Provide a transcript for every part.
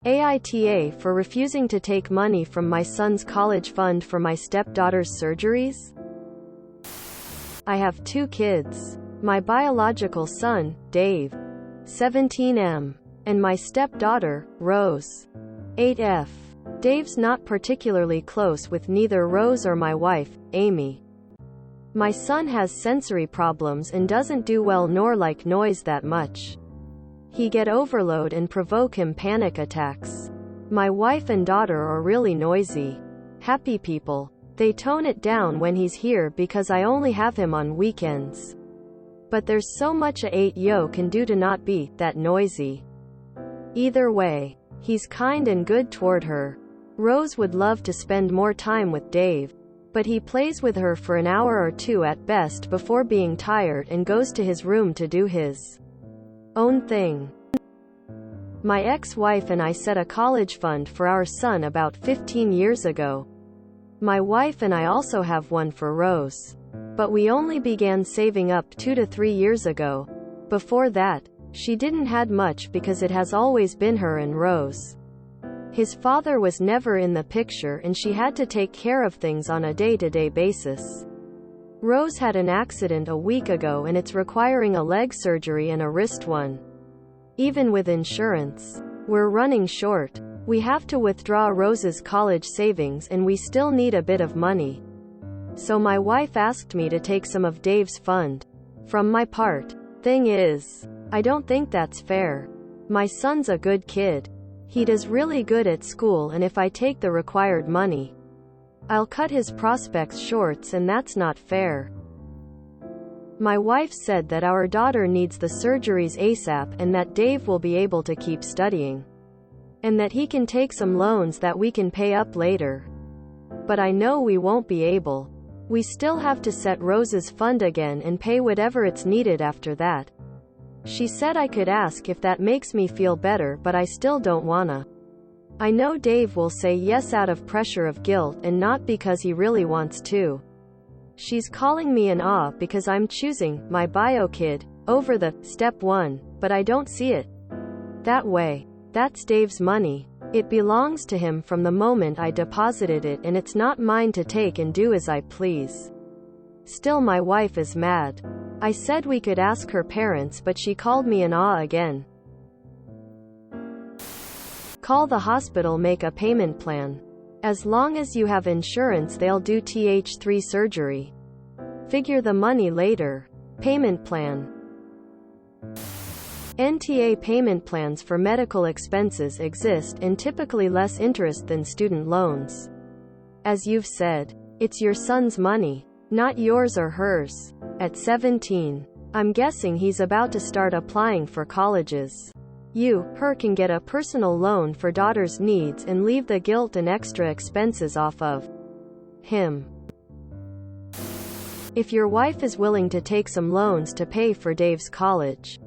AITA for refusing to take money from my son's college fund for my stepdaughter's surgeries? I have 2 kids. My biological son, Dave, 17M, and my stepdaughter, Rose, 8F. Dave's not particularly close with neither Rose or my wife, Amy. My son has sensory problems and doesn't do well nor like noise that much. He get overload and provoke him panic attacks. My wife and daughter are really noisy, happy people. They tone it down when he's here because I only have him on weekends. But there's so much a 8-yo can do to not be that noisy. Either way, he's kind and good toward her. Rose would love to spend more time with Dave, but he plays with her for an hour or 2 at best before being tired and goes to his room to do his own thing. My ex-wife and I set a college fund for our son about 15 years ago. My wife and I also have one for Rose. But we only began saving up 2 to 3 years ago. Before that, she didn't had much because it has always been her and Rose. His father was never in the picture and she had to take care of things on a day-to-day basis. Rose had an accident a week ago and it's requiring a leg surgery and a wrist one. Even with insurance, we're running short. We have to withdraw Rose's college savings and we still need a bit of money. So my wife asked me to take some of Dave's fund. From my part. Thing is, I don't think that's fair. My son's a good kid. He does really good at school and if I take the required money, I'll cut his prospects short and that's not fair. My wife said that our daughter needs the surgeries ASAP and that Dave will be able to keep studying. And that he can take some loans that we can pay up later. But I know we won't be able. We still have to set Rose's fund again and pay whatever it's needed after that. She said I could ask if that makes me feel better, but I still don't wanna. I know Dave will say yes out of pressure of guilt and not because he really wants to. She's calling me an because I'm choosing my bio kid over the step one, but I don't see it that way. That's Dave's money. It belongs to him from the moment I deposited it and it's not mine to take and do as I please. Still my wife is mad. I said we could ask her parents but she called me an again. Call the hospital, make a payment plan. As long as you have insurance they'll do Th3 surgery. Figure the money later. Payment plan. NTA payment plans for medical expenses exist and typically less interest than student loans. As you've said, it's your son's money, not yours or hers. At 17, I'm guessing he's about to start applying for colleges. Her can get a personal loan for daughter's needs and leave the guilt and extra expenses off of him. If your wife is willing to take some loans to pay for Dave's college,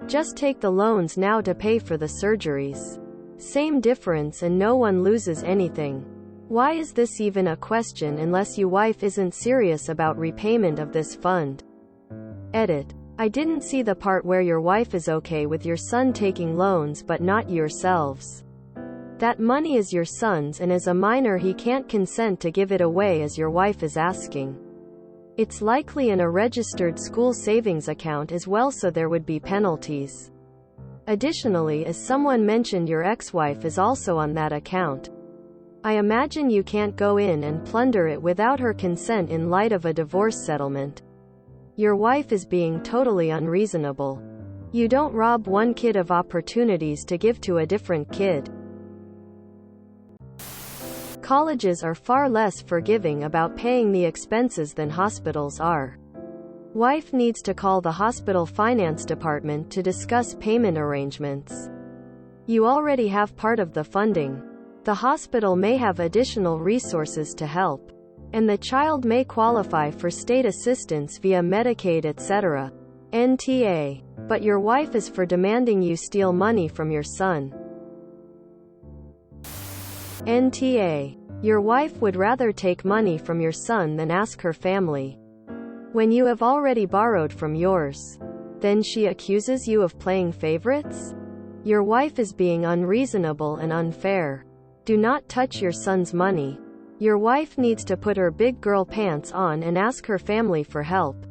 just take the loans now to pay for the surgeries. Same difference and no one loses anything. Why is this even a question unless your wife isn't serious about repayment of this fund? Edit. I didn't see the part where your wife is okay with your son taking loans but not yourselves. That money is your son's and as a minor he can't consent to give it away as your wife is asking. It's likely in a registered school savings account as well, so there would be penalties. Additionally, as someone mentioned, your ex-wife is also on that account. I imagine you can't go in and plunder it without her consent in light of a divorce settlement. Your wife is being totally unreasonable. You don't rob one kid of opportunities to give to a different kid. Colleges are far less forgiving about paying the expenses than hospitals are. Wife needs to call the hospital finance department to discuss payment arrangements. You already have part of the funding. The hospital may have additional resources to help. And the child may qualify for state assistance via Medicaid, etc. NTA. But your wife is for demanding you steal money from your son. NTA. Your wife would rather take money from your son than ask her family. When you have already borrowed from yours. Then she accuses you of playing favorites? Your wife is being unreasonable and unfair. Do not touch your son's money. Your wife needs to put her big girl pants on and ask her family for help.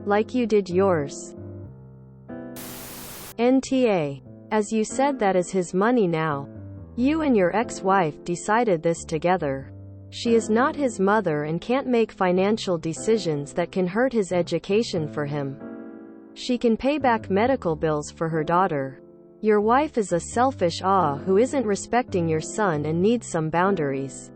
Like you did yours. NTA. As you said, that is his money now. You and your ex-wife decided this together. She is not his mother and can't make financial decisions that can hurt his education for him. She can pay back medical bills for her daughter. Your wife is a selfish who isn't respecting your son and needs some boundaries.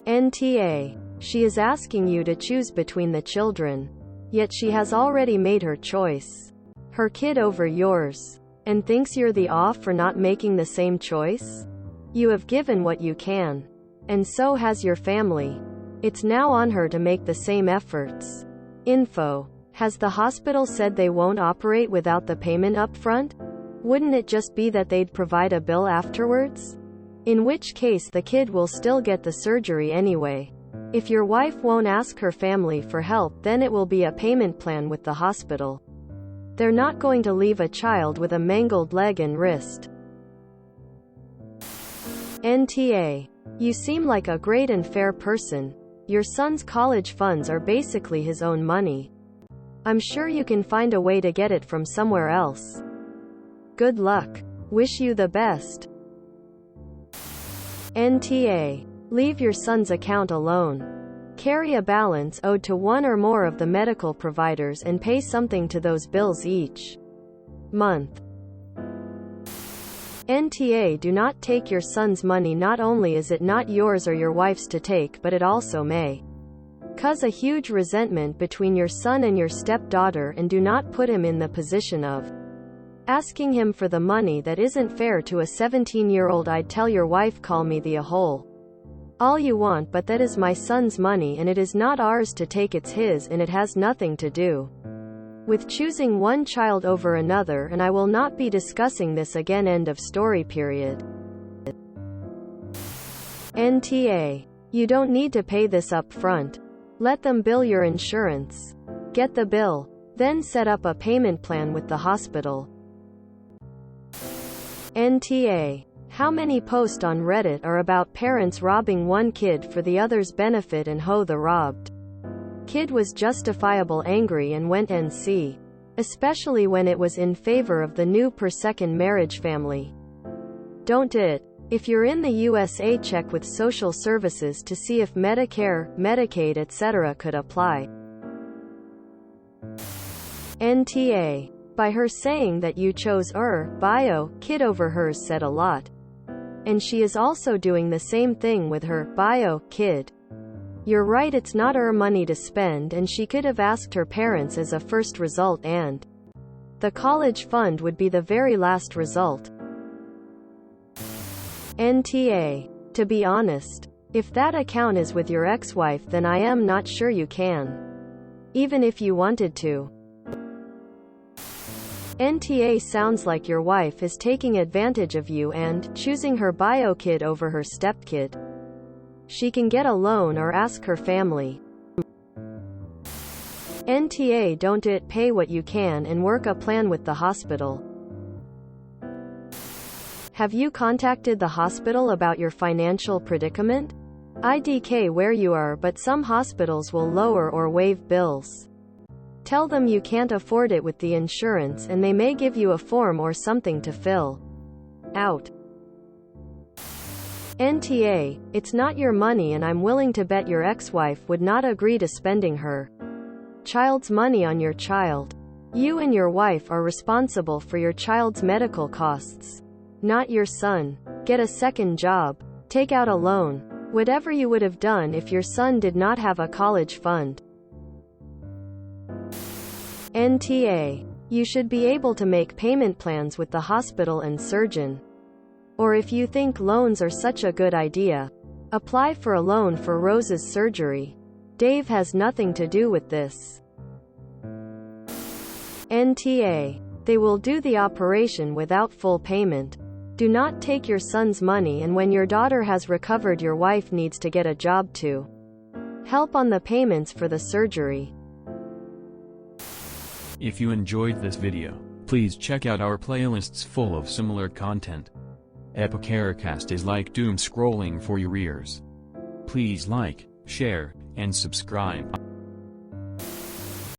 NTA. She is asking you to choose between the children. Yet she has already made her choice. Her kid over yours. And thinks you're the for not making the same choice? You have given what you can. And so has your family. It's now on her to make the same efforts. Info. Has the hospital said they won't operate without the payment up front? Wouldn't it just be that they'd provide a bill afterwards? In which case the kid will still get the surgery anyway. If your wife won't ask her family for help, then it will be a payment plan with the hospital. They're not going to leave a child with a mangled leg and wrist. NTA. You seem like a great and fair person. Your son's college funds are basically his own money. I'm sure you can find a way to get it from somewhere else. Good luck. Wish you the best. NTA. Leave your son's account alone. Carry a balance owed to one or more of the medical providers and pay something to those bills each month. NTA. Do not take your son's money. Not only is it not yours or your wife's to take, but it also may cause a huge resentment between your son and your stepdaughter, and do not put him in the position of asking him for the money that isn't fair to a 17-year-old. I'd tell your wife, call me the a-hole all you want, but that is my son's money and it is not ours to take. It's his, and it has nothing to do with choosing one child over another, and I will not be discussing this again. End of story. Period. NTA. You don't need to pay this up front. Let them bill your insurance. Get the bill. Then set up a payment plan with the hospital. NTA. How many posts on Reddit are about parents robbing one kid for the other's benefit, and the robbed kid was justifiable angry and went NC. Especially when it was in favor of the new per second marriage family. Don't it. If you're in the USA, check with social services to see if Medicare, Medicaid, etc. could apply. NTA. By her saying that you chose bio kid over hers said a lot. And she is also doing the same thing with her bio kid. You're right, it's not her money to spend, and she could have asked her parents as a first result, and the college fund would be the very last result. NTA. To be honest, if that account is with your ex-wife, then I am not sure you can. Even if you wanted to. NTA. Sounds like your wife is taking advantage of you and choosing her bio kid over her stepkid. She can get a loan or ask her family. NTA. Don't it. Pay what you can and work a plan with the hospital. Have you contacted the hospital about your financial predicament? IDK where you are, but some hospitals will lower or waive bills. Tell them you can't afford it with the insurance, and they may give you a form or something to fill out. NTA. It's not your money, and I'm willing to bet your ex-wife would not agree to spending her child's money on your child. You and your wife are responsible for your child's medical costs. Not your son. Get a second job. Take out a loan. Whatever you would have done if your son did not have a college fund. NTA. You should be able to make payment plans with the hospital and surgeon. Or if you think loans are such a good idea, apply for a loan for Rose's surgery. Dave has nothing to do with this. NTA. They will do the operation without full payment. Do not take your son's money, and when your daughter has recovered, your wife needs to get a job to help on the payments for the surgery. If you enjoyed this video, Please check out our playlists full of similar content. Epicuricast is like doom scrolling for your ears. Please like, share, and subscribe.